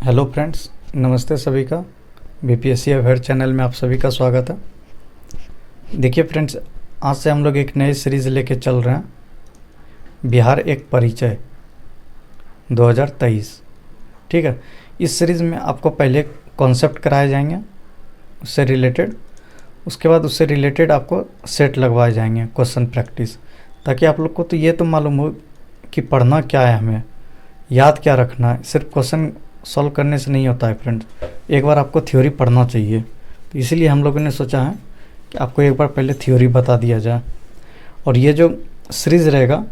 Hello friends, नमस्ते सभी का। बीपीएससी अवेयर चैनल में आप सभी का स्वागत है। देखिए फ्रेंड्स, आज से हम लोग एक नई सीरीज़ लेके चल रहे हैं, बिहार एक परिचय 2023। ठीक है, इस सीरीज़ में आपको पहले कॉन्सेप्ट कराए जाएंगे उससे रिलेटेड, उसके बाद उससे रिलेटेड आपको सेट लगवाए जाएंगे, क्वेश्चन प्रैक्टिस, ताकि आप लोग को तो ये तो मालूम हो कि पढ़ना क्या है, हमें याद क्या रखना है। सिर्फ क्वेश्चन सॉल्व करने से नहीं होता है फ्रेंड्स, एक बार आपको थ्योरी पढ़ना चाहिए। तो इसीलिए हम लोगों ने सोचा है कि आपको एक बार पहले थ्योरी बता दिया जाए। और ये जो सीरीज़ रहेगा,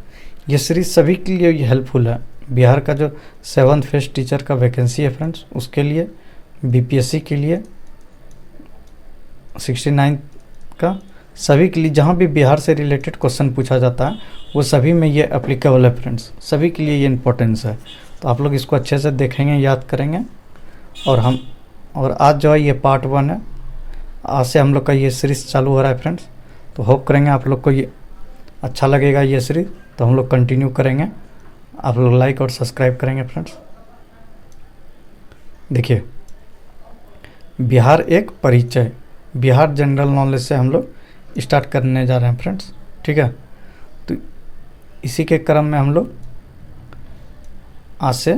ये सीरीज़ सभी के लिए हेल्पफुल है। बिहार का जो 7th फेज टीचर का वैकेंसी है फ्रेंड्स, उसके लिए, बीपीएससी के लिए, 69 का, सभी के लिए जहाँ भी बिहार से रिलेटेड क्वेश्चन पूछा जाता है वो सभी में ये एप्लीकेबल है फ्रेंड्स, सभी के लिए ये इम्पोर्टेंस है। तो आप लोग इसको अच्छे से देखेंगे, याद करेंगे। और आज जो है ये पार्ट 1 है, आज से हम लोग का ये सीरीज़ चालू हो रहा है फ्रेंड्स। तो होप करेंगे आप लोग को ये अच्छा लगेगा ये सीरीज़, तो हम लोग कंटिन्यू करेंगे। आप लोग लाइक और सब्सक्राइब करेंगे फ्रेंड्स। देखिए, बिहार एक परिचय, बिहार जनरल नॉलेज से हम लोग स्टार्ट करने जा रहे हैं फ्रेंड्स। ठीक है, तो इसी के क्रम में हम लोग आज से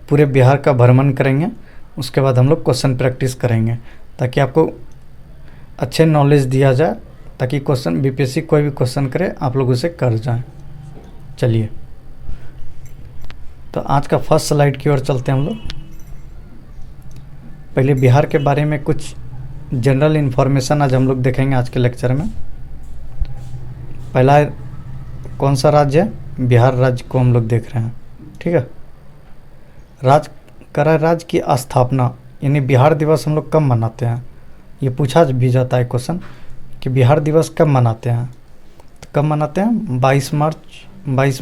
पूरे बिहार का भ्रमण करेंगे। उसके बाद हम लोग क्वेश्चन प्रैक्टिस करेंगे, ताकि आपको अच्छे नॉलेज दिया जाए, ताकि क्वेश्चन बीपीएससी कोई भी क्वेश्चन करे आप लोग उसे कर जाएं। चलिए, तो आज का फर्स्ट स्लाइड की ओर चलते हैं हम लोग। पहले बिहार के बारे में कुछ जनरल इन्फॉर्मेशन आज हम लोग देखेंगे आज के लेक्चर में। पहला कौन सा राज्य है? बिहार राज्य को हम लोग देख रहे हैं। ठीक है, राज्य की स्थापना यानी बिहार दिवस हम लोग कब मनाते हैं, ये पूछा भी जाता है क्वेश्चन कि बिहार दिवस कब मनाते हैं। तो कब मनाते हैं? 22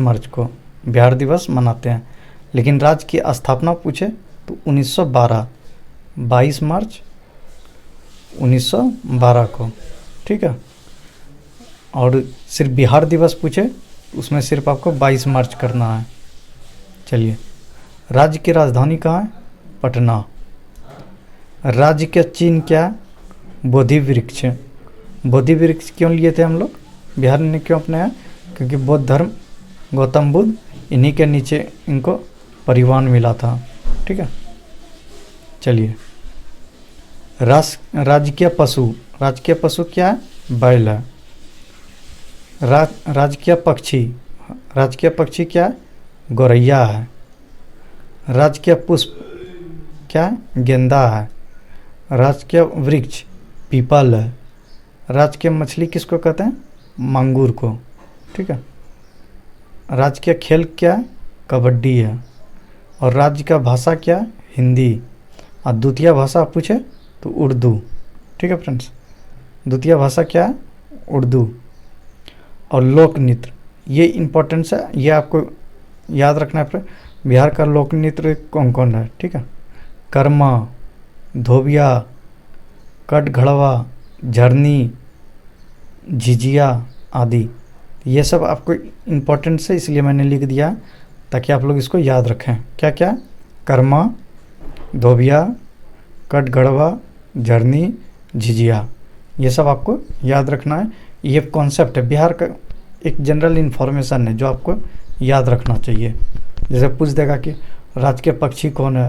मार्च को बिहार दिवस मनाते हैं। लेकिन राज्य की स्थापना पूछे तो 1912, 22 मार्च 1912 को। ठीक है, और सिर्फ बिहार दिवस पूछे उसमें सिर्फ आपको 22 मार्च करना है। चलिए, राज्य की राजधानी कहाँ है? पटना। राज्य का चिन्ह क्या है? बोधि वृक्ष। बोधि वृक्ष क्यों लिए थे हम लोग, बिहार ने क्यों अपनाया? क्योंकि बौद्ध धर्म, गौतम बुद्ध, इन्हीं के नीचे इनको परिवहन मिला था। ठीक है, चलिए, राजकीय पशु, राजकीय पशु क्या है? बैल है। राजकीय पक्षी, राजकीय पक्षी क्या है? गौरैया है। राजकीय पुष्प क्या है? गेंदा है। राजकीय वृक्ष पीपल है। राजकीय मछली किसको कहते हैं? मांगूर को। ठीक है, राजकीय खेल क्या है? कबड्डी है। और राज्य का भाषा क्या है? हिंदी। और द्वितीय भाषा पूछे तो उर्दू। ठीक है फ्रेंड्स, द्वितीय भाषा क्या है? उर्दू। और लोक नृत्य, ये इम्पोर्टेंस है, ये आपको याद रखना है। बिहार का लोक नृत्य कौन कौन है? ठीक है, कर्मा, धोबिया, कट घड़वा, झरनी, झिझिया आदि। ये सब आपको इम्पोर्टेंट है, इसलिए मैंने लिख दिया ताकि आप लोग इसको याद रखें। क्या क्या? कर्मा, धोबिया, कट घड़वा, झरनी, झिझिया, ये सब आपको याद रखना है। ये कॉन्सेप्ट है, बिहार का एक जनरल इन्फॉर्मेशन है जो आपको याद रखना चाहिए। जैसे पूछ देगा कि राज्य के पक्षी कौन है,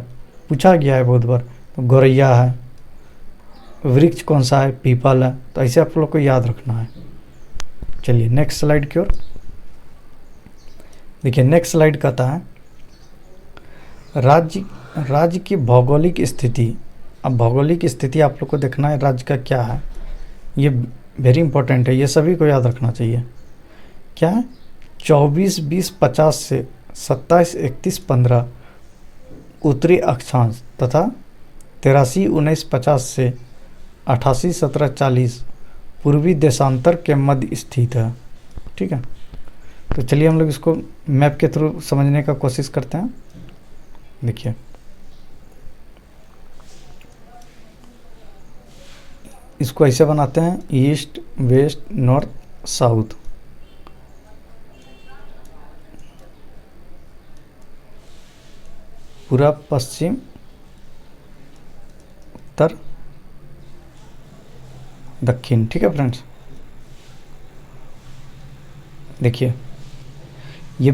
पूछा गया है बहुत बार, तो गौरैया है। वृक्ष कौन सा है? पीपल है। तो ऐसे आप लोग को याद रखना है। चलिए नेक्स्ट स्लाइड की ओर देखिए। नेक्स्ट स्लाइड कहता है राज्य की भौगोलिक स्थिति। अब भौगोलिक स्थिति आप लोग को देखना है राज्य का क्या है, ये वेरी इंपॉर्टेंट है, ये सभी को याद रखना चाहिए। क्या है? 24-20-50 से 27-31-15 उत्तरी अक्षांश तथा 83-19-50 से 88-17-40 पूर्वी देशांतर के मध्य स्थित है। ठीक है, तो चलिए हम लोग इसको मैप के थ्रू समझने का कोशिश करते हैं। देखिए, इसको ऐसे बनाते हैं, ईस्ट, वेस्ट, नॉर्थ, साउथ। पूर्व, पश्चिम, उत्तर दक्षिण। ठीक है फ्रेंड्स, देखिए ये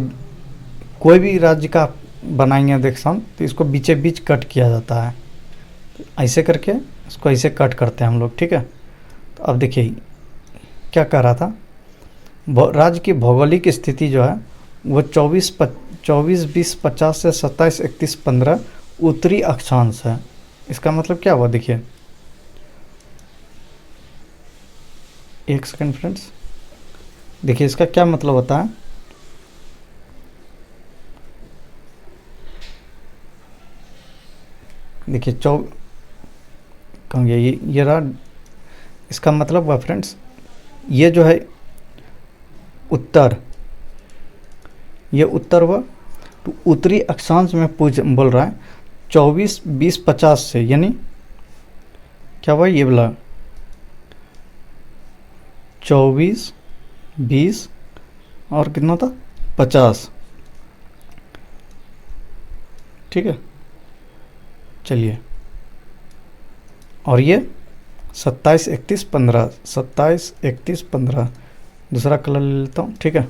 कोई भी राज्य का बनाएंगे देखें तो इसको बीचे बीच कट किया जाता है, ऐसे करके इसको ऐसे कट करते हैं हम लोग। ठीक है, तो अब देखिए क्या कह रहा था, राज्य की भौगोलिक स्थिति जो है वो 24 20 50 से 27 31 15 उत्तरी अक्षांश है। इसका मतलब क्या हुआ, देखिए एक सेकंड फ्रेंड्स, देखिए इसका क्या मतलब होता है। देखिए कहूँगे ये रहा, इसका मतलब हुआ फ्रेंड्स, ये जो है उत्तर, ये उत्तर हुआ, तो उत्तरी अक्षांश में बोल रहा है 24 20 50 से, यानी क्या हुआ ये बोला 24 20 और कितना था 50। ठीक है, चलिए, और ये 27 31 15, 27 31 15, दूसरा कलर ले लेता हूँ। ठीक है,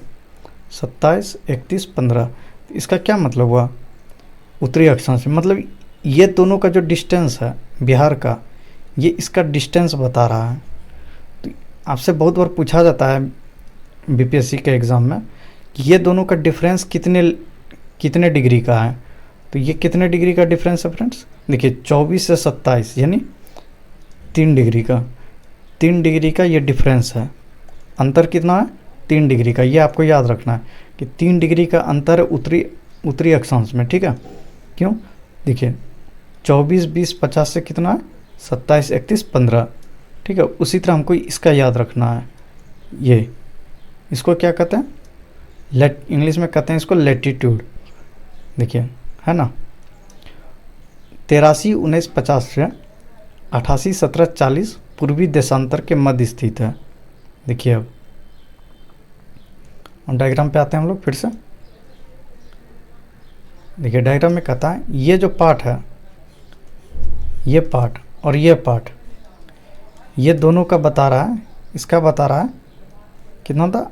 27 31 15, इसका क्या मतलब हुआ, उत्तरी अक्षांश मतलब ये दोनों का जो डिस्टेंस है बिहार का, ये इसका डिस्टेंस बता रहा है। तो आपसे बहुत बार पूछा जाता है बीपीएससी के एग्ज़ाम में कि ये दोनों का डिफरेंस कितने डिग्री का है। तो ये कितने डिग्री का डिफरेंस है फ्रेंड्स, देखिए 24 से 27 यानी 3 डिग्री का, 3 डिग्री का ये डिफरेंस है। अंतर कितना है, 3 डिग्री का, ये आपको याद रखना है कि 3 डिग्री का अंतर है उत्तरी अक्षांश में। ठीक है, क्यों, देखिए 24 20 50 से कितना है 27 31 15। ठीक है, उसी तरह हमको इसका याद रखना है, ये इसको क्या कहते हैं, इंग्लिश में कहते हैं इसको लैटिट्यूड। देखिए है ना, 83 19 50 से 88 17 40 पूर्वी देशांतर के मध्य स्थित है। देखिए अब डायग्राम पे आते हैं हम लोग फिर से। देखिए डायग्राम में कहता है ये जो पार्ट है, ये पार्ट और ये पार्ट, ये दोनों का बता रहा है, इसका बता रहा है कितना था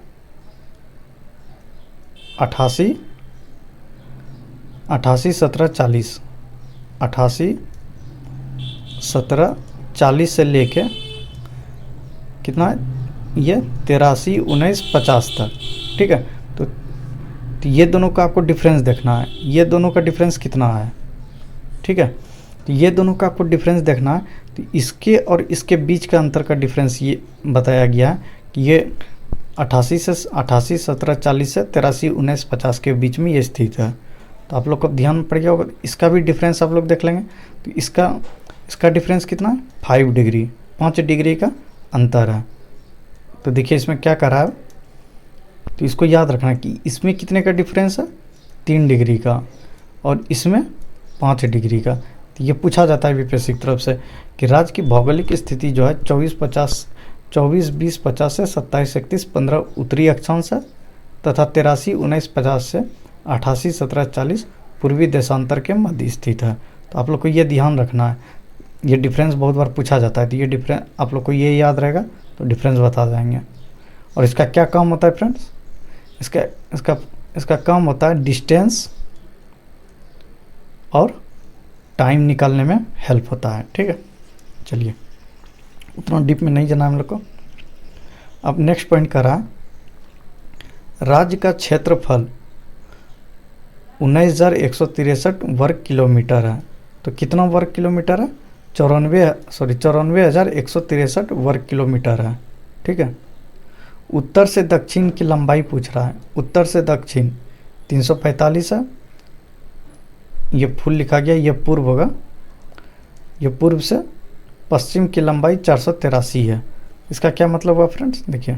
88 17 40, 88 17 40 से लेके कितना है ये 83 19 50 तक। ठीक है, तो ये दोनों का आपको डिफरेंस देखना है, ये दोनों का डिफरेंस कितना है। ठीक है, तो ये दोनों का आपको डिफरेंस देखना है, तो इसके और इसके बीच का अंतर का डिफरेंस ये बताया गया है कि ये 88 17 40 से 83 19 50 के बीच में ये स्थित है। तो आप लोग को ध्यान पड़ गया होगा, इसका भी डिफरेंस आप लोग देख लेंगे। तो इसका डिफरेंस कितना है 5 डिग्री, 5 डिग्री का अंतर है। तो देखिए इसमें क्या कर रहा है, तो इसको याद रखना कि इसमें कितने का डिफरेंस है 3 डिग्री का, और इसमें 5 डिग्री का। तो ये पूछा जाता है बीपीएससी की तरफ से कि राज्य की भौगोलिक स्थिति जो है 24 20 50 से 27 31 15 उत्तरी अक्षांश है, तथा 83 19 50 से 88 17 40 पूर्वी देशांतर के मध्य स्थित है। तो आप लोग को ये ध्यान रखना है, ये डिफरेंस बहुत बार पूछा जाता है, तो ये डिफरेंस आप लोग को ये याद रहेगा तो डिफरेंस बता देंगे। और इसका क्या काम होता है फ्रेंड्स, इसका काम होता है डिस्टेंस और टाइम निकालने में हेल्प होता है। ठीक है, चलिए उतना डीप में नहीं जाना हम लोग को। अब नेक्स्ट पॉइंट कर रहा है, राज्य का क्षेत्रफल 19,163 वर्ग किलोमीटर है। तो कितना वर्ग किलोमीटर है, 94,163 वर्ग किलोमीटर है। ठीक है, उत्तर से दक्षिण की लंबाई पूछ रहा है, उत्तर से दक्षिण 345 है, ये फुल लिखा गया, ये पूर्व होगा, ये पूर्व से पश्चिम की लंबाई 483 है। इसका क्या मतलब हुआ फ्रेंड्स, देखिए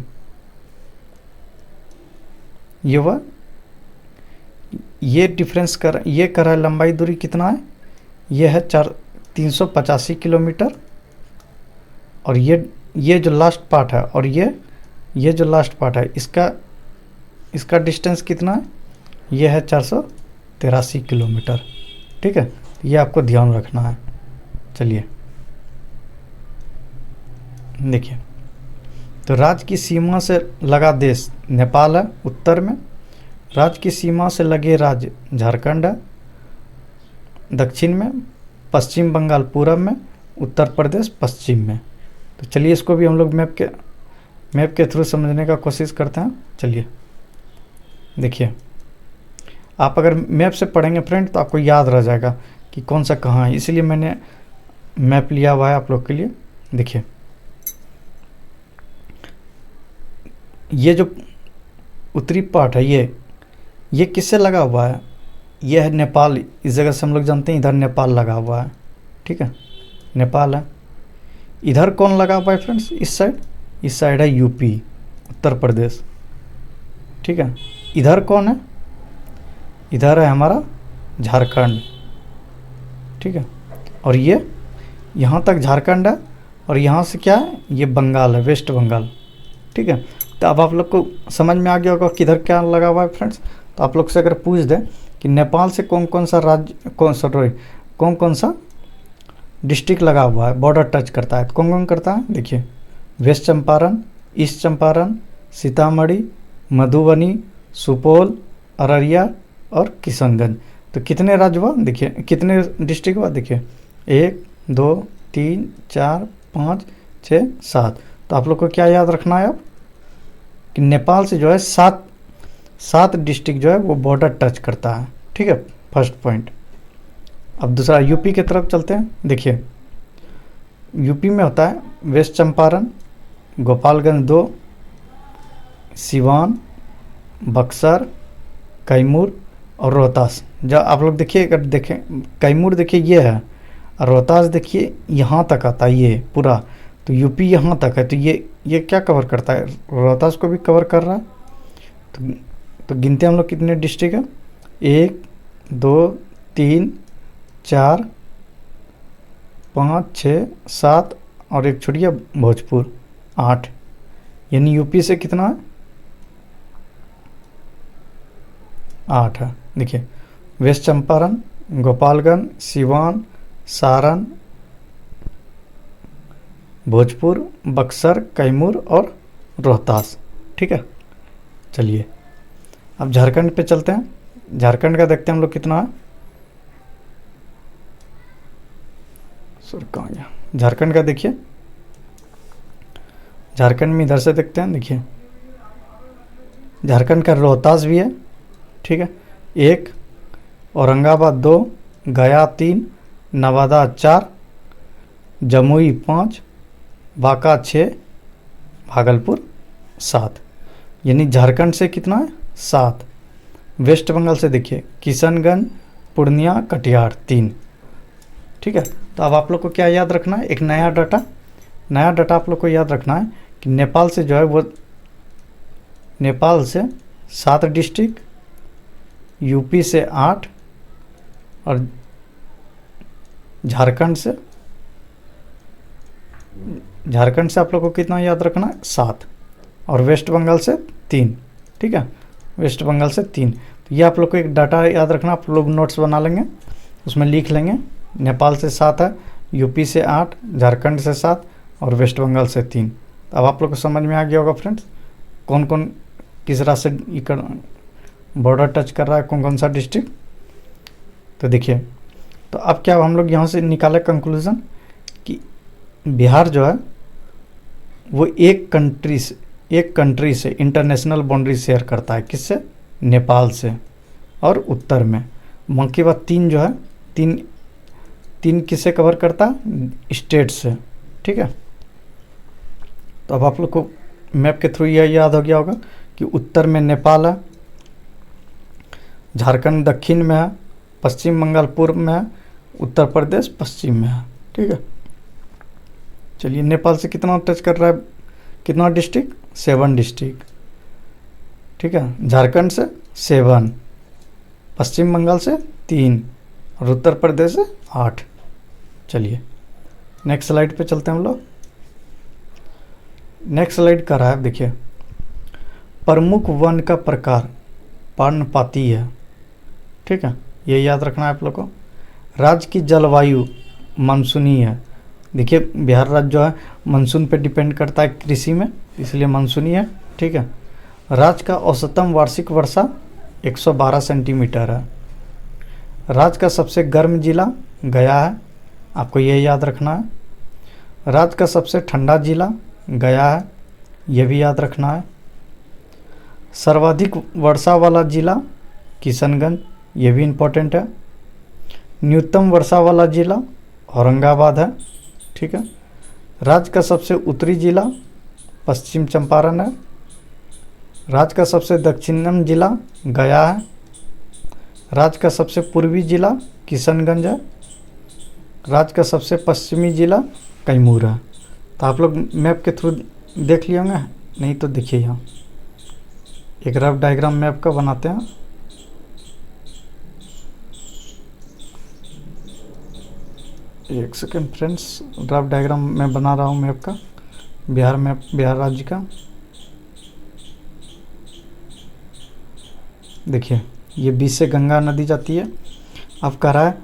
ये डिफरेंस ये कर रहा है, लंबाई दूरी कितना है, ये है 385 किलोमीटर, और ये जो लास्ट पार्ट है, और ये जो लास्ट पार्ट है, इसका डिस्टेंस कितना है, ये है 483 किलोमीटर। ठीक है, ये आपको ध्यान रखना है। चलिए देखिए, तो राज्य की सीमा से लगा देश नेपाल है उत्तर में, राज्य की सीमा से लगे राज्य झारखंड है दक्षिण में, पश्चिम बंगाल पूरब में, उत्तर प्रदेश पश्चिम में। तो चलिए इसको भी हम लोग मैप के थ्रू समझने का कोशिश करते हैं। चलिए देखिए, आप अगर मैप से पढ़ेंगे फ्रेंड तो आपको याद रह जाएगा कि कौन सा कहाँ है, इसलिए मैंने मैप लिया हुआ है आप लोग के लिए। देखिए, ये जो उत्तरी पार्ट है ये किससे लगा हुआ है? ये है नेपाल। इस जगह से हम लोग जानते हैं इधर नेपाल लगा हुआ है, ठीक है, नेपाल है। इधर कौन लगा हुआ है फ्रेंड्स? इस साइड है यूपी, उत्तर प्रदेश, ठीक है। इधर कौन है? इधर है हमारा झारखंड, ठीक है। और ये यहाँ तक झारखंड है, और यहाँ से क्या है? ये बंगाल है, वेस्ट बंगाल, ठीक है। तो अब आप लोग को समझ में आ गया होगा किधर क्या लगा हुआ है फ्रेंड्स। तो आप लोग से अगर पूछ दें कि नेपाल से कौन कौन सा डिस्ट्रिक्ट लगा हुआ है, बॉर्डर टच करता है, तो कौन कौन करता है? देखिए, वेस्ट चंपारण, ईस्ट चंपारण, सीतामढ़ी, मधुबनी, सुपौल, अररिया और किशनगंज। तो कितने राज्य हुआ? देखिए, कितने डिस्ट्रिक्ट हुआ? देखिए, 1 2 3 4 5 6 7। तो आप लोग को क्या याद रखना है अब कि नेपाल से जो है सात डिस्ट्रिक्ट जो है वो बॉर्डर टच करता है, ठीक है, फर्स्ट पॉइंट। अब दूसरा यूपी की तरफ चलते हैं। देखिए, यूपी में होता है वेस्ट चंपारण, गोपालगंज 2, सिवान, बक्सर, कैमूर और रोहतास। जब आप लोग देखिए, अगर देखें कैमूर देखिए ये है, और रोहतास देखिए यहाँ तक आता है ये पूरा। तो यूपी यहाँ तक है, तो ये क्या कवर करता है? रोहतास को भी कवर कर रहा है। तो गिनते हम लोग कितने डिस्ट्रिक्ट है? 1 2 3 4 5 6 7 और एक छोड़िए भोजपुर 8। यानी यूपी से कितना है? 8 है। देखिए, वेस्ट चंपारण, गोपालगंज, सिवान, सारण, भोजपुर, बक्सर, कैमूर और रोहतास, ठीक है। चलिए अब झारखंड पे चलते हैं। झारखंड का देखते हैं हम लोग कितना है। सर कहाँ गया? झारखंड का देखिए, झारखंड में इधर से देखते हैं। देखिए, झारखंड का रोहतास भी है, ठीक है, 1, औरंगाबाद 2, गया 3, नवादा 4, जमुई 5, बांका 6, भागलपुर 7। यानी झारखंड से कितना है? 7। वेस्ट बंगाल से देखिए किशनगंज, पूर्णिया, कटिहार 3, ठीक है। तो अब आप लोग को क्या याद रखना है? एक नया डाटा आप लोग को याद रखना है कि नेपाल से जो है वो नेपाल से 7 डिस्ट्रिक्ट, यूपी से 8 और झारखंड से आप लोग को कितना याद रखना है? 7 और वेस्ट बंगाल से 3, ठीक है, वेस्ट बंगाल से 3। तो ये आप लोग को एक डाटा याद रखना, आप लोग नोट्स बना लेंगे, उसमें लिख लेंगे। नेपाल से 7 है, यूपी से 8, झारखंड से 7 और वेस्ट बंगाल से 3। अब आप लोग को समझ में आ गया होगा फ्रेंड्स कौन कौन किस रास्ते बॉर्डर टच कर रहा है, कौन कौन सा डिस्ट्रिक्ट। तो देखिए, तो अब क्या हम लोग यहाँ से निकाले कंक्लूज़न कि बिहार जो है वो एक कंट्री से इंटरनेशनल बाउंड्री शेयर करता है। किससे? नेपाल से। और उत्तर में बाकी बात 3 जो है, तीन किससे कवर करता है? स्टेट से, ठीक है। तो अब आप लोग को मैप के थ्रू यह याद हो गया होगा कि उत्तर में नेपाल है, झारखंड दक्षिण में है, पश्चिम बंगाल पूर्व में है, उत्तर प्रदेश पश्चिम में है, ठीक है। चलिए, नेपाल से कितना टच कर रहा है? कितना डिस्ट्रिक्ट? 7 डिस्ट्रिक्ट, ठीक है। झारखंड से 7, पश्चिम बंगाल से 3 और उत्तर प्रदेश से 8। चलिए नेक्स्ट स्लाइड पे चलते हैं हम लोग। नेक्स्ट स्लाइड कर रहा है, देखिए, प्रमुख वन का प्रकार पर्णपाती है, ठीक है, ये याद रखना है आप लोग को। राज्य की जलवायु मानसूनी है, देखिए बिहार राज्य जो है मानसून पे डिपेंड करता है कृषि में, इसलिए मानसूनी है। ठीक है। राज्य का औसतम वार्षिक वर्षा 112 सेंटीमीटर है। राज्य का सबसे गर्म जिला गया है, आपको ये याद रखना है। राज्य का सबसे ठंडा जिला गया है, ये भी याद रखना है। सर्वाधिक वर्षा वाला जिला किशनगंज, ये भी इम्पोर्टेंट है। न्यूनतम वर्षा वाला जिला औरंगाबाद है। ठीक है। राज्य का सबसे उत्तरी जिला पश्चिम चंपारण है। राज्य का सबसे दक्षिणम जिला गया है। राज्य का सबसे पूर्वी जिला किशनगंज है। राज्य का सबसे पश्चिमी जिला कैमूर है। तो आप लोग मैप के थ्रू देख लिए होंगे, नहीं तो देखिए यहाँ एक रफ डायग्राम मैप का बनाते हैं। एक सेकेंड फ्रेंड्स, रफ डायग्राम मैं बना रहा हूँ मैप का, बिहार राज्य का। देखिए ये बीच से गंगा नदी जाती है। अब कह रहा है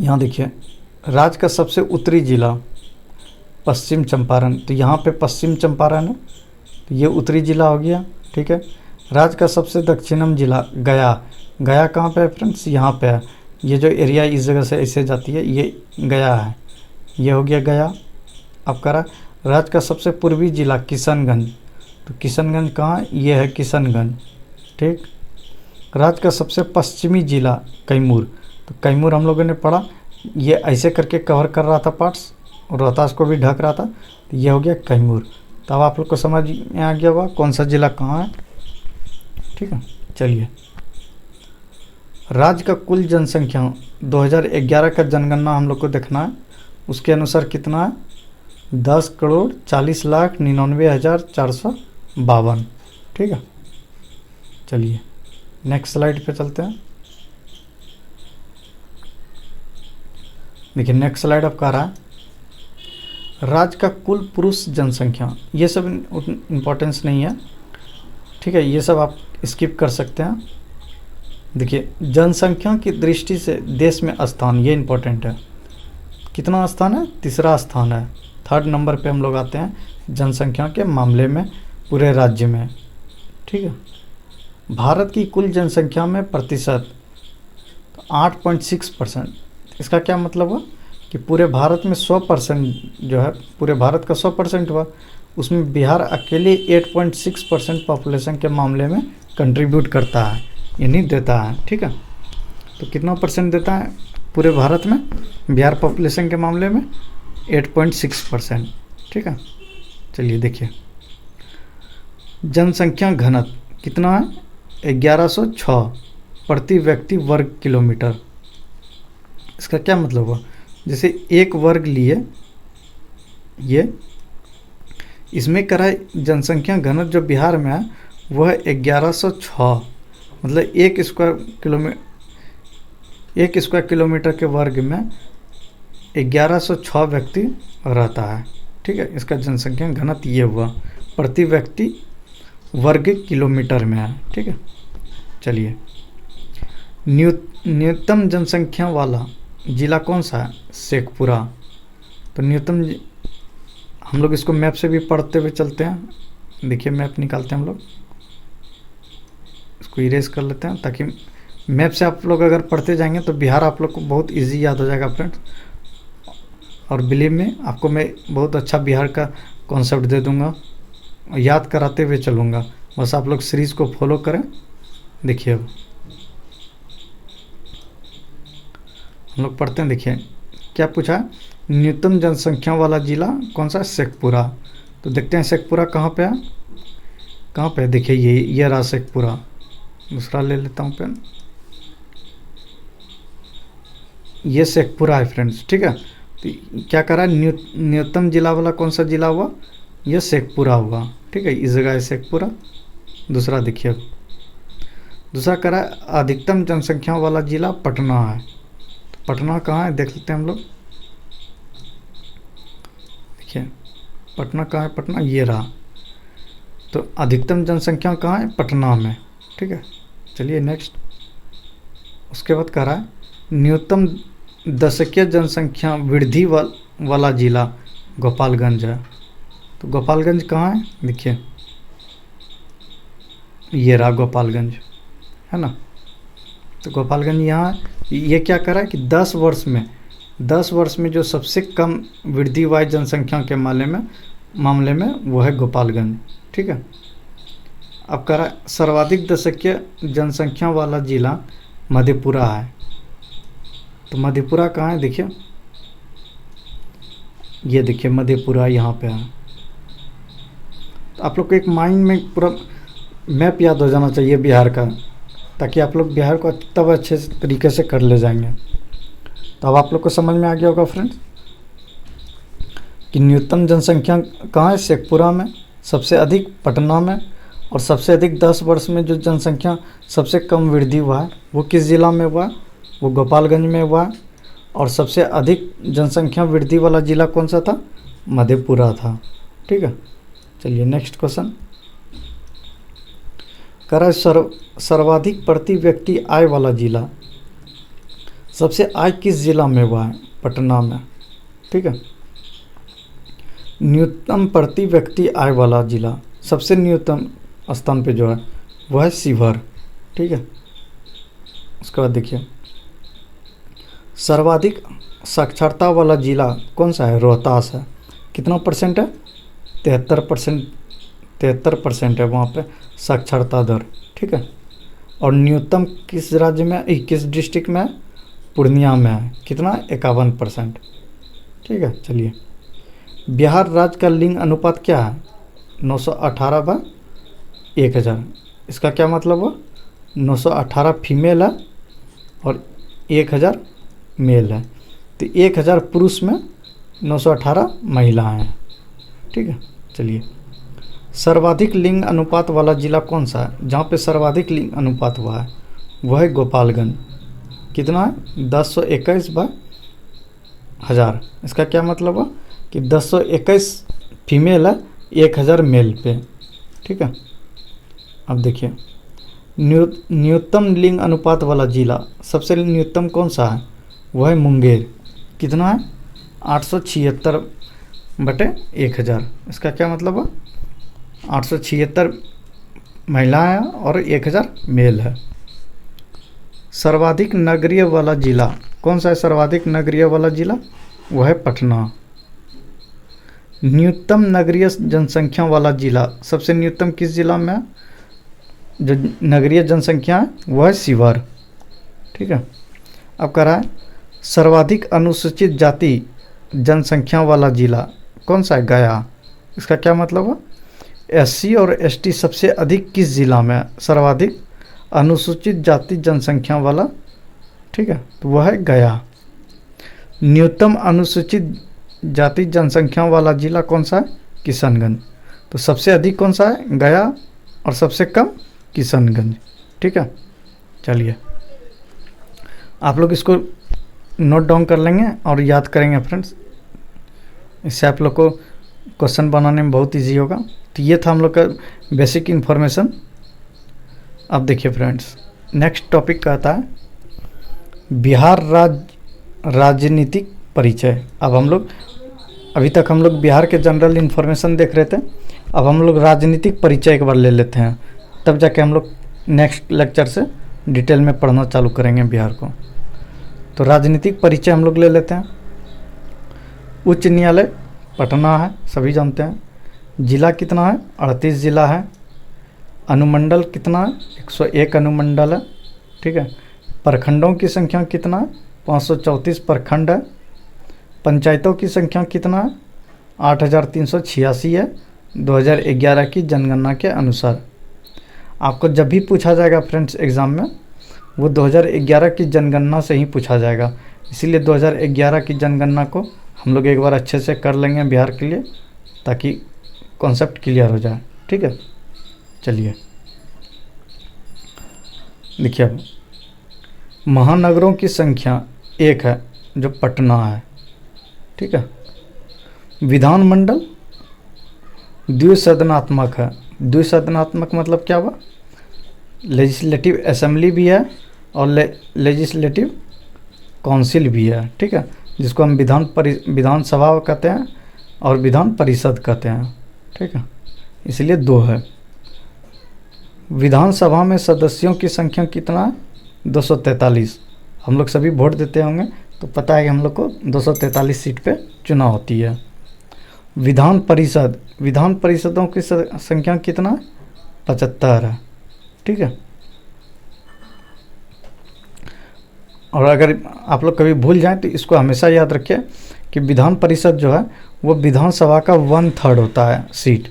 यहाँ देखिए राज्य का सबसे उत्तरी जिला पश्चिम चंपारण, तो यहाँ पे पश्चिम चंपारण है, तो ये उत्तरी जिला हो गया। ठीक है। राज्य का सबसे दक्षिणम जिला गया, गया कहाँ पे है फ्रेंड्स, यहाँ पे है। ये जो एरिया इस जगह से ऐसे जाती है ये गया है, ये हो गया गया। अब कह रहा राज्य का सबसे पूर्वी जिला किशनगंज, तो किशनगंज कहाँ है, ये है किशनगंज। ठीक। राज्य का सबसे पश्चिमी जिला कैमूर, तो कैमूर हम लोगों ने पढ़ा, ये ऐसे करके कवर कर रहा था पार्ट्स और रोहतास को भी ढक रहा था, तो ये हो गया कैमूर। तो अब आप लोग को समझ में आ गया होगा कौन सा जिला कहाँ है। ठीक है। चलिए, राज्य का कुल जनसंख्या 2011 का जनगणना हम लोग को देखना है, उसके अनुसार कितना है, 10,40,99,452। ठीक है। चलिए नेक्स्ट स्लाइड पे चलते हैं। देखिए नेक्स्ट स्लाइड अब कह रहा है राज्य का कुल पुरुष जनसंख्या, ये सब इम्पोर्टेंस नहीं है। ठीक है, ये सब आप स्किप कर सकते हैं। देखिए जनसंख्या की दृष्टि से देश में स्थान, ये इम्पोर्टेंट है। कितना स्थान है, तीसरा स्थान है। 3rd नंबर पे हम लोग आते हैं जनसंख्या के मामले में पूरे राज्य में। ठीक है। भारत की कुल जनसंख्या में प्रतिशत 8.6%। इसका क्या मतलब हुआ कि पूरे भारत में 100% जो है, पूरे भारत का 100% हुआ, उसमें बिहार अकेले 8.6% पॉपुलेशन के मामले में कंट्रीब्यूट करता है, यानी देता है। ठीक है। तो कितना परसेंट देता है पूरे भारत में बिहार पॉपुलेशन के मामले में, 8.6%। ठीक है। चलिए देखिए जनसंख्या घनत्व कितना है, 1106 प्रति व्यक्ति वर्ग किलोमीटर। इसका क्या मतलब हुआ, जैसे एक वर्ग लिए, ये इसमें करा जनसंख्या घनत्व जो बिहार में है वह 1106, मतलब एक स्क्वायर किलोमीटर के वर्ग में 1106 व्यक्ति रहता है। ठीक है। इसका जनसंख्या घनत्व ये हुआ, प्रति व्यक्ति वर्ग किलोमीटर में है। ठीक है। चलिए न्यूनतम जनसंख्या वाला जिला कौन सा है, शेखपुरा। तो न्यूनतम, हम लोग इसको मैप से भी पढ़ते हुए चलते हैं। देखिए मैप निकालते हैं हम लोग, इसको इरेज कर लेते हैं ताकि मैप से आप लोग अगर पढ़ते जाएंगे तो बिहार आप लोग को बहुत इजी याद हो जाएगा फ्रेंड्स। और बिलीव में आपको मैं बहुत अच्छा बिहार का कॉन्सेप्ट दे दूंगा, याद कराते हुए चलूँगा, बस आप लोग सीरीज़ को फॉलो करें। देखिए अब हम लोग पढ़ते हैं। देखिए क्या पूछा, न्यूनतम जनसंख्या वाला जिला कौन सा, शेखपुरा। तो देखते हैं शेखपुरा कहाँ पे है, कहाँ पे है। देखिए ये रहा शेखपुरा। दूसरा ले लेता हूँ पेन, ये शेखपुरा है फ्रेंड्स। ठीक है। तो क्या करा, न्यूनतम जिला वाला कौन सा जिला हुआ, ये शेखपुरा हुआ। ठीक है, इस जगह है शेखपुरा। दूसरा देखिए, दूसरा करा अधिकतम जनसंख्या वाला जिला पटना है। तो पटना कहाँ है देख लेते हैं हम लोग। देखिए पटना कहाँ है, पटना ये रहा। तो अधिकतम जनसंख्या कहाँ है, पटना में। ठीक है। चलिए नेक्स्ट, उसके बाद कह रहा है न्यूनतम दशकीय जनसंख्या वृद्धि वाला जिला गोपालगंज है। तो गोपालगंज कहाँ है, देखिए ये रहा गोपालगंज, है ना। तो गोपालगंज यहाँ, ये क्या करा है कि 10 वर्ष में जो सबसे कम वृद्धि वाली जनसंख्या के मामले में वो है गोपालगंज, ठीक है। अब करा सर्वाधिक दशकीय जनसंख्या वाला जिला मधेपुरा है। तो मधेपुरा कहाँ है, देखिए ये देखिए मधेपुरा यहाँ पे है। तो आप लोग को एक माइंड में पूरा मैप याद हो जाना चाहिए बिहार का, ताकि आप लोग बिहार को तब अच्छे तरीके से कर ले जाएंगे। तो अब आप लोग को समझ में आ गया होगा फ्रेंड्स कि न्यूनतम जनसंख्या कहाँ है, शेखपुरा में, सबसे अधिक पटना में, और सबसे अधिक 10 वर्ष में जो जनसंख्या सबसे कम वृद्धि हुआ है वो किस ज़िला में हुआ, वो गोपालगंज में हुआ। और सबसे अधिक जनसंख्या वृद्धि वाला ज़िला कौन सा था, मधेपुरा था, ठीक है। चलिए नेक्स्ट क्वेश्चन करा सर्वाधिक प्रति व्यक्ति आय वाला जिला, सबसे आय किस जिला में हुआ है, पटना में, ठीक है। न्यूनतम प्रति व्यक्ति आय वाला जिला सबसे न्यूनतम स्थान पे जो है वह है शिवहर, ठीक है। उसके बाद देखिए सर्वाधिक साक्षरता वाला जिला कौन सा है, रोहतास है। कितना परसेंट है, 73% है वहाँ पे साक्षरता दर, ठीक है। और न्यूनतम किस राज्य में, किस डिस्ट्रिक्ट में, पूर्णिया में है, कितना, 51%, ठीक है। चलिए बिहार राज्य का लिंग अनुपात क्या है, 918/1000। इसका क्या मतलब हुआ, 918 फीमेल है और 1000 मेल है। तो 1000 पुरुष में 918 महिलाएं हैं, ठीक है। चलिए सर्वाधिक लिंग अनुपात वाला जिला कौन सा है, जहाँ पे सर्वाधिक लिंग अनुपात हुआ है वह है गोपालगंज। कितना है, 1021/1000। इसका क्या मतलब हुआ कि 1021 फीमेल है, 1000 मेल पे, ठीक है। अब देखिए न्यूनतम लिंग अनुपात वाला जिला सबसे न्यूनतम कौन सा है, वह है मुंगेर। कितना है, 876/1000। इसका क्या मतलब हुआ, 876 महिलाएं और 1000 मेल है। सर्वाधिक नगरीय वाला जिला कौन सा है, सर्वाधिक नगरीय वाला जिला वह है पटना। न्यूनतम नगरीय जनसंख्या वाला जिला सबसे न्यूनतम किस जिला में है, जो नगरीय जनसंख्या है वह है शिवहर, ठीक है। अब कह रहा है सर्वाधिक अनुसूचित जाति जनसंख्या वाला जिला कौन सा है, गया। इसका क्या मतलब हुआ, SC और ST सबसे अधिक किस जिला में है, सर्वाधिक अनुसूचित जाति जनसंख्या वाला, ठीक है, तो वह है गया। न्यूनतम अनुसूचित जाति जनसंख्या वाला जिला कौन सा है, किशनगंज। तो सबसे अधिक कौन सा है, गया, और सबसे कम किशनगंज, ठीक है। चलिए आप लोग इसको नोट डाउन कर लेंगे और याद करेंगे फ्रेंड्स, इससे आप लोग को क्वेश्चन बनाने में बहुत इजी होगा। तो ये था हम लोग का बेसिक इन्फॉर्मेशन। अब देखिए फ्रेंड्स नेक्स्ट टॉपिक कहता है बिहार राजनीतिक परिचय। अब हम लोग अभी तक हम लोग बिहार के जनरल इन्फॉर्मेशन देख रहे थे, अब हम लोग राजनीतिक परिचय एक बार ले लेते हैं, तब जाके हम लोग नेक्स्ट लेक्चर से डिटेल में पढ़ना चालू करेंगे बिहार को। तो राजनीतिक परिचय हम लोग ले लेते हैं। उच्च न्यायालय पटना है, सभी जानते हैं। जिला कितना है, 38 जिला है। अनुमंडल कितना है, 101 अनुमंडल है, ठीक है। प्रखंडों की संख्या कितना है, 534 प्रखंड है। पंचायतों की संख्या कितना है, 8386 है 2011 की जनगणना के अनुसार। आपको जब भी पूछा जाएगा फ्रेंड्स एग्ज़ाम में, वो 2011 की जनगणना से ही पूछा जाएगा, इसीलिए 2011 की जनगणना को हम लोग एक बार अच्छे से कर लेंगे बिहार के लिए, ताकि कॉन्सेप्ट क्लियर हो जाए, ठीक है। चलिए देखिए अब महानगरों की संख्या 1 है जो पटना है, ठीक है। विधानमंडल द्विसदनात्मक है। द्विसदनात्मक मतलब क्या हुआ, लेजिस्लेटिव असेंबली भी है और लेजिस्लेटिव काउंसिल भी है, ठीक है, जिसको हम विधानसभा कहते हैं और विधान परिषद कहते हैं, ठीक है, इसलिए 2 है। विधानसभा में सदस्यों की संख्या कितना है? 243। हम लोग सभी वोट देते होंगे तो पता है कि हम लोग को 243 सीट पे चुनाव होती है। विधान परिषदों की संख्या कितना है? 75 है, ठीक है। और अगर आप लोग कभी भूल जाएं तो इसको हमेशा याद रखिए कि विधान परिषद जो है वो विधानसभा का 1/3 होता है सीट।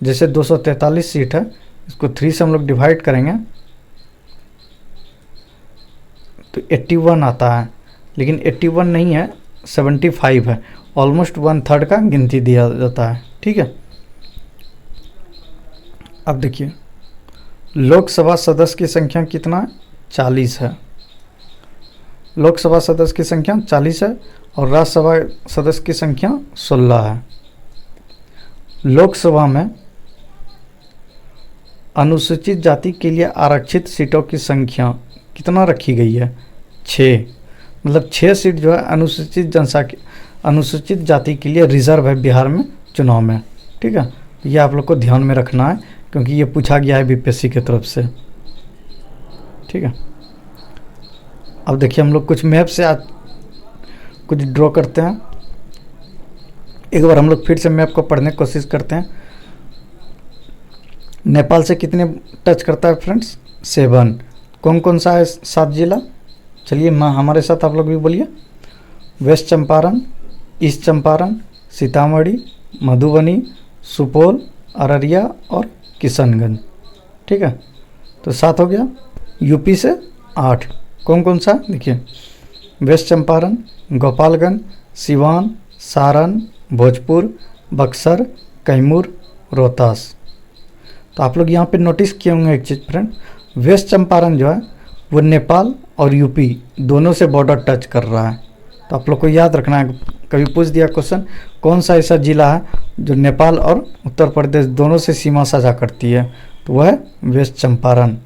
जैसे 243 सीट है, इसको 3 से हम लोग डिवाइड करेंगे तो 81 आता है, लेकिन 81 नहीं है, 75 है। ऑलमोस्ट 1/3 का गिनती दिया जाता है, ठीक है। अब देखिए लोकसभा सदस्य की संख्या कितना है? 40 है। लोकसभा सदस्य की संख्या 40 है और राज्यसभा सदस्य की संख्या 16 है। लोकसभा में अनुसूचित जाति के लिए आरक्षित सीटों की संख्या कितना रखी गई है? 6। मतलब 6 सीट जो है अनुसूचित जाति के लिए रिजर्व है बिहार में चुनाव में, ठीक है। ये आप लोग को ध्यान में रखना है क्योंकि ये पूछा गया है बीपीएससी की तरफ से, ठीक है। अब देखिए हम लोग कुछ मैप से आज कुछ ड्रॉ करते हैं। एक बार हम लोग फिर से मैप को पढ़ने की कोशिश करते हैं। नेपाल से कितने टच करता है फ्रेंड्स? 7। कौन कौन सा है 7 जिला? चलिए हमारे साथ आप लोग भी बोलिए। वेस्ट चंपारण, ईस्ट चंपारण, सीतामढ़ी, मधुबनी, सुपौल, अररिया और किशनगंज, ठीक है। तो 7 हो गया। यूपी से 8। कौन कौन सा? देखिए वेस्ट चंपारण, गोपालगंज, सिवान, सारण, भोजपुर, बक्सर, कैमूर, रोहतास। तो आप लोग यहाँ पे नोटिस किए होंगे एक चीज़ फ्रेंड, वेस्ट चंपारण जो है वो नेपाल और यूपी दोनों से बॉर्डर टच कर रहा है। तो आप लोग को याद रखना है, कभी पूछ दिया क्वेश्चन कौन सा ऐसा ज़िला है जो नेपाल और उत्तर प्रदेश दोनों से सीमा साझा करती है, तो वह है वेस्ट चंपारण,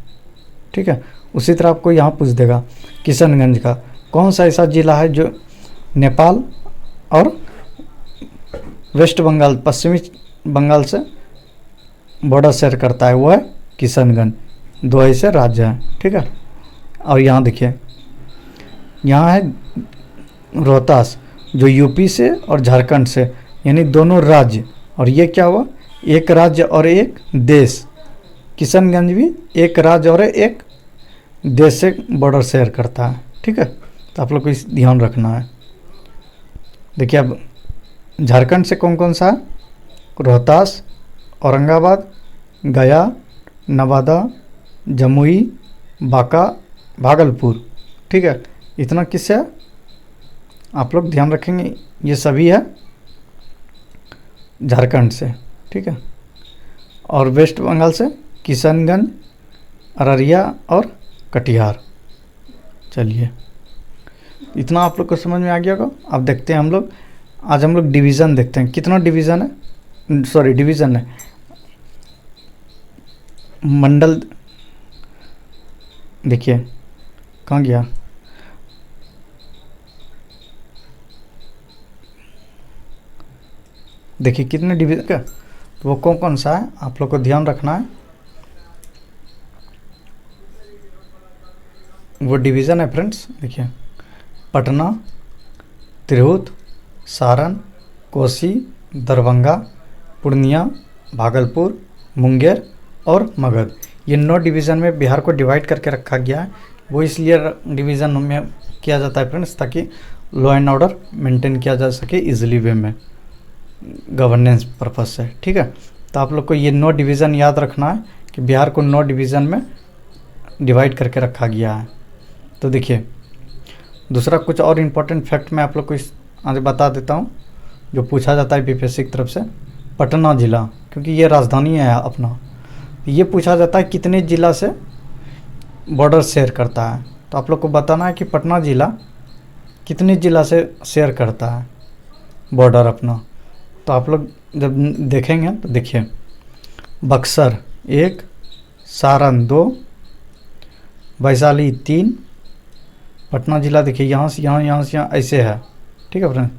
ठीक है। उसी तरह आपको यहाँ पूछ देगा किशनगंज का कौन सा ऐसा ज़िला है जो नेपाल और वेस्ट बंगाल, पश्चिमी बंगाल से बॉर्डर शेयर करता है, वो है किशनगंज। 2 ऐसे राज्य हैं, ठीक है। और यहाँ देखिए यहाँ है रोहतास जो यूपी से और झारखंड से, यानी दोनों राज्य। और ये क्या हुआ? एक राज्य और एक देश। किशनगंज भी एक राज्य और एक देश से बॉर्डर शेयर करता है, ठीक है। तो आप लोग को इस ध्यान रखना है। देखिए अब झारखंड से कौन कौन सा है? रोहतास, औरंगाबाद, गया, नवादा, जमुई, बांका, भागलपुर, ठीक है। इतना किससे है? आप लोग ध्यान रखेंगे, ये सभी है झारखंड से, ठीक है। और वेस्ट बंगाल से किशनगंज, अररिया और कटिहार। चलिए इतना आप लोग को समझ में आ गया होगा। अब देखते हैं हम लोग, आज हम लोग डिवीज़न देखते हैं। कितना डिवीज़न है? सॉरी डिवीज़न है, मंडल। देखिए कहाँ गया? देखिए कितने डिवीज़न का, तो वो कौन कौन सा है आप लोग को ध्यान रखना है। वो डिवीज़न है फ्रेंड्स, देखिए पटना, तिरहुत, सारण, कोसी, दरभंगा, पूर्णिया, भागलपुर, मुंगेर और मगध। ये 9 डिवीज़न में बिहार को डिवाइड करके रखा गया है। वो इसलिए डिवीज़न में किया जाता है फ्रेंड्स ताकि लॉ एंड ऑर्डर मेंटेन किया जा सके इजीली वे में, गवर्नेंस पर्पस से, ठीक है। तो आप लोग को ये 9 डिवीज़न याद रखना है कि बिहार को 9 डिवीज़न में डिवाइड करके रखा गया है। तो देखिए दूसरा कुछ और इम्पोर्टेंट फैक्ट मैं आप लोग को आज बता देता हूँ जो पूछा जाता है बीपीएससी की तरफ से। पटना ज़िला, क्योंकि ये राजधानी है अपना, ये पूछा जाता है कितने ज़िला से बॉर्डर शेयर करता है। तो आप लोग को बताना है कि पटना ज़िला कितने ज़िला से शेयर करता है बॉर्डर अपना। तो आप लोग जब देखेंगे तो देखिए बक्सर 1, सारण 2, वैशाली 3, पटना जिला देखिए यहाँ से यहाँ, यहाँ से यहाँ ऐसे है, ठीक है फ्रेंड।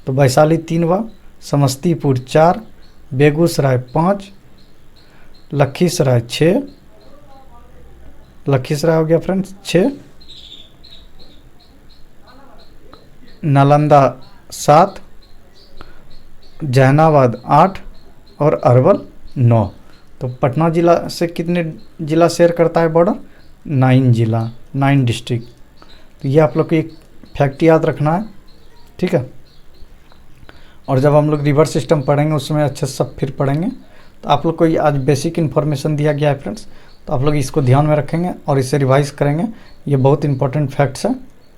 तो वैशाली 3 हुआ, समस्तीपुर 4, बेगूसराय 5, लखीसराय 6, लखीसराय हो गया फ्रेंड्स 6, नालंदा 7, जहानाबाद 8 और अरवल 9। तो पटना जिला से कितने ज़िला शेयर करता है बॉर्डर? 9 ज़िला, 9 डिस्ट्रिक्ट। तो ये आप लोग को एक फैक्ट याद रखना है, ठीक है। और जब हम लोग रिवर सिस्टम पढ़ेंगे उसमें अच्छे से सब फिर पढ़ेंगे। तो आप लोग को ये आज बेसिक इन्फॉर्मेशन दिया गया है फ्रेंड्स, तो आप लोग इसको ध्यान में रखेंगे और इसे रिवाइज करेंगे। ये बहुत इंपॉर्टेंट फैक्ट्स है,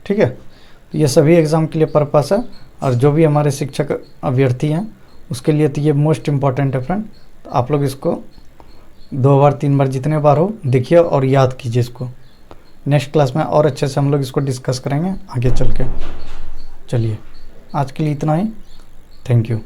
ठीक है। तो ये सभी एग्ज़ाम के लिए पर्पस है, और जो भी हमारे शिक्षक अभ्यर्थी हैं उसके लिए तो ये मोस्ट इम्पॉर्टेंट है फ्रेंड। तो आप लोग इसको 2 बार 3 बार जितने बार हो देखिए और याद कीजिए इसको। नेक्स्ट क्लास में और अच्छे से हम लोग इसको डिस्कस करेंगे आगे चल के। चलिए आज के लिए इतना ही, थैंक यू।